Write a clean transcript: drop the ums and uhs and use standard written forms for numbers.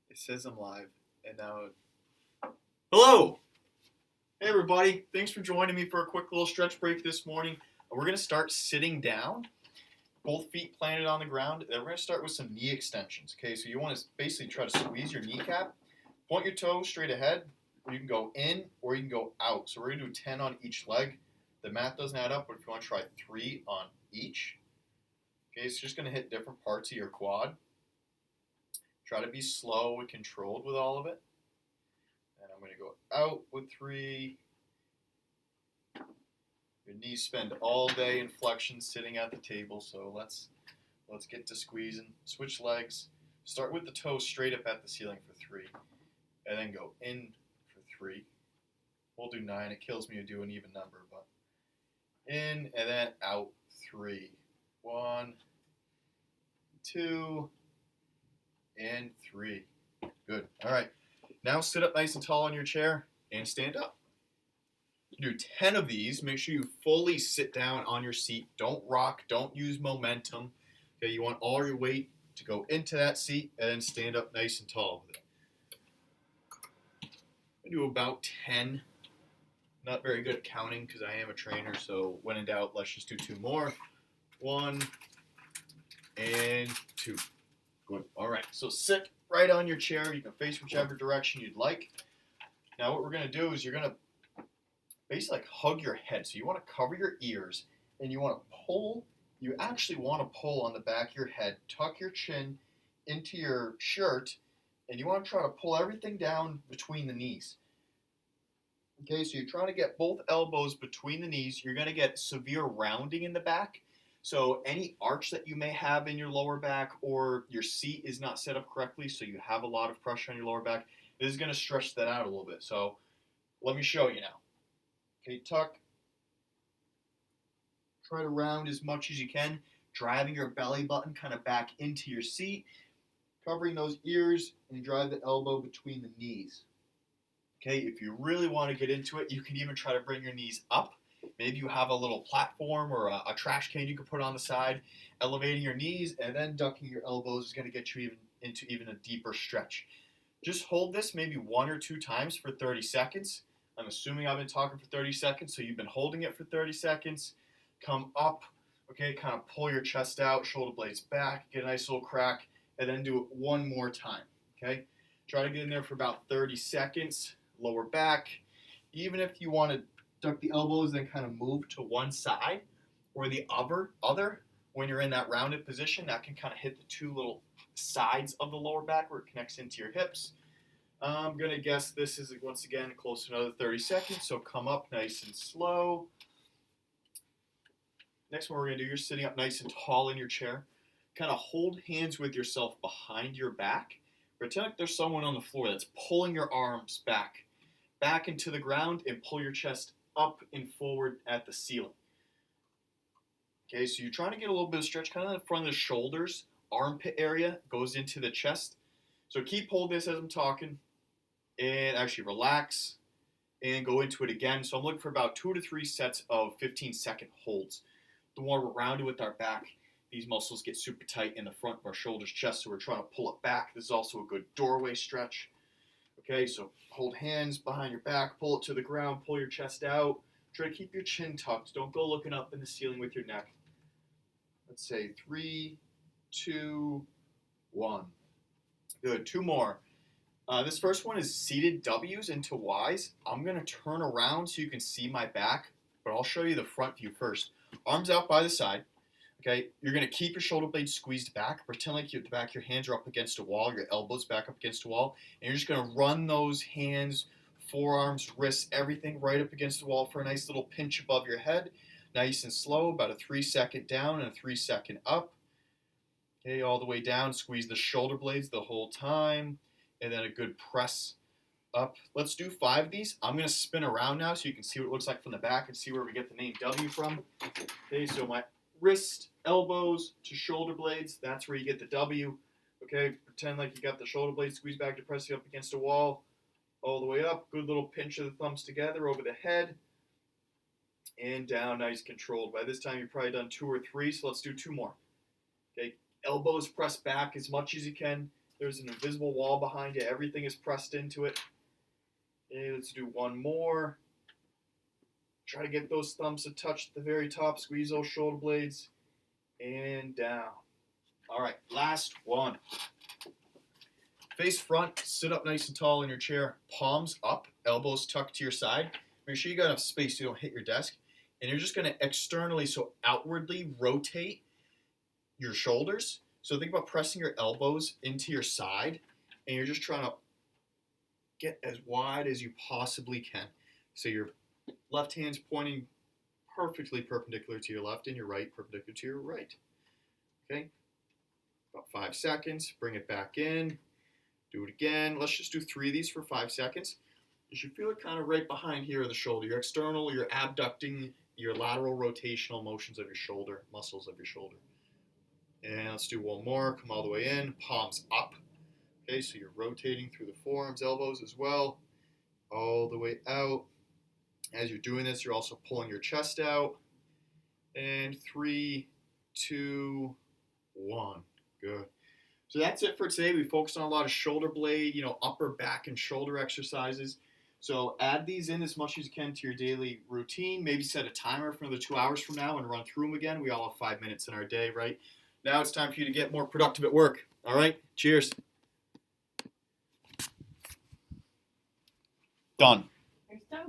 It says I'm live, and now. Hello! Hey, everybody. Thanks for joining me for a quick little stretch break this morning. We're going to start sitting down, both feet planted on the ground. Then we're going to start with some knee extensions. Okay, so you want to basically try to squeeze your kneecap, point your toes straight ahead. You can go in or you can go out. So we're going to do 10 on each leg. The math doesn't add up, but if you want to try 3 on each. Okay, it's just going to hit different parts of your quad. Try to be slow and controlled with all of it. And I'm going to go out with 3. Your knees spend all day in flexion sitting at the table, so let's get to squeezing. Switch legs. Start with the toes straight up at the ceiling for 3. And then go in for 3. We'll do 9. It kills me to do an even number, but in and then out 3. 1, 2, and 3. Good. All right. Now sit up nice and tall on your chair and stand up. Do 10 of these. Make sure you fully sit down on your seat. Don't rock. Don't use momentum. Okay, you want all your weight to go into that seat and then stand up nice and tall with it. I do about 10. Not very good at counting because I am a trainer, so when in doubt, let's just do 2 more. 1 and 2. Good. All right, so sit right on your chair. You can face whichever direction you'd like. Now what we're going to do is you're going to basically like hug your head. So you want to cover your ears and you want to pull. You actually want to pull on the back of your head, tuck your chin into your shirt, and you want to try to pull everything down between the knees. Okay, so you're trying to get both elbows between the knees. You're going to get severe rounding in the back. So any arch that you may have in your lower back or your seat is not set up correctly, so you have a lot of pressure on your lower back, this is going to stretch that out a little bit. So let me show you now. Okay, tuck. Try to round as much as you can, driving your belly button kind of back into your seat, covering those ears, and drive the elbow between the knees. Okay, if you really want to get into it, you can even try to bring your knees up. Maybe you have a little platform or a trash can you can put on the side. Elevating your knees and then ducking your elbows is going to get you into a deeper stretch. Just hold this maybe 1 or 2 times for 30 seconds. I'm assuming I've been talking for 30 seconds, so you've been holding it for 30 seconds. Come up, okay, kind of pull your chest out, shoulder blades back, get a nice little crack, and then do it 1 more time, okay? Try to get in there for about 30 seconds, lower back. Even if you want to duck the elbows, then kind of move to one side or the other when you're in that rounded position, that can kind of hit the 2 little sides of the lower back where it connects into your hips. I'm going to guess this is, once again, close to another 30 seconds, so come up nice and slow. Next one we're going to do, you're sitting up nice and tall in your chair. Kind of hold hands with yourself behind your back. Pretend like there's someone on the floor that's pulling your arms back into the ground, and pull your chest up and forward at the ceiling. Okay, so you're trying to get a little bit of stretch kind of in front of the shoulders, armpit area goes into the chest. So keep holding this as I'm talking, and actually relax and go into it again. So I'm looking for about 2 to 3 sets of 15-second holds. The more we're rounded with our back, these muscles get super tight in the front of our shoulders, chest, so we're trying to pull it back. This is also a good doorway stretch. Okay, so hold hands behind your back, pull it to the ground, pull your chest out. Try to keep your chin tucked. Don't go looking up in the ceiling with your neck. Let's say 3, 2, 1. Good, 2 more. This first one is seated W's into Y's. I'm going to turn around so you can see my back, but I'll show you the front view first. Arms out by the side. Okay, you're going to keep your shoulder blades squeezed back. Pretend like the back of your hands are up against a wall, your elbows back up against a wall, and you're just going to run those hands, forearms, wrists, everything right up against the wall for a nice little pinch above your head. Nice and slow, about a 3-second down and a 3-second up. Okay, all the way down, squeeze the shoulder blades the whole time, and then a good press up. Let's do 5 of these. I'm going to spin around now so you can see what it looks like from the back and see where we get the name W from. Okay, so my wrist, elbows to shoulder blades, that's where you get the W. Okay, pretend like you got the shoulder blades squeezed back to press you up against a wall. All the way up, good little pinch of the thumbs together over the head. And down, nice controlled. By this time, you've probably done 2 or 3, so let's do 2 more. Okay, elbows pressed back as much as you can. There's an invisible wall behind you. Everything is pressed into it. Okay, let's do one more. Try to get those thumbs to touch the very top. Squeeze those shoulder blades. And down. All right, last one. Face front, sit up nice and tall in your chair. Palms up, elbows tucked to your side. Make sure you got enough space so you don't hit your desk. And you're just going to externally, so outwardly, rotate your shoulders. So think about pressing your elbows into your side, and you're just trying to get as wide as you possibly can. So your left hand's pointing perfectly perpendicular to your left, and your right perpendicular to your right. Okay? About 5 seconds. Bring it back in. Do it again. Let's just do 3 of these for 5 seconds. You should feel it kind of right behind here in the shoulder. Your external, your abducting, your lateral rotational motions of your shoulder, muscles of your shoulder. And let's do one more. Come all the way in. Palms up. Okay, so you're rotating through the forearms, elbows as well. All the way out. As you're doing this, you're also pulling your chest out. And 3, 2, 1. Good. So that's it for today. We focused on a lot of shoulder blade, upper back and shoulder exercises. So add these in as much as you can to your daily routine. Maybe set a timer for another 2 hours from now and run through them again. We all have 5 minutes in our day, right? Now it's time for you to get more productive at work. All right? Cheers. Done.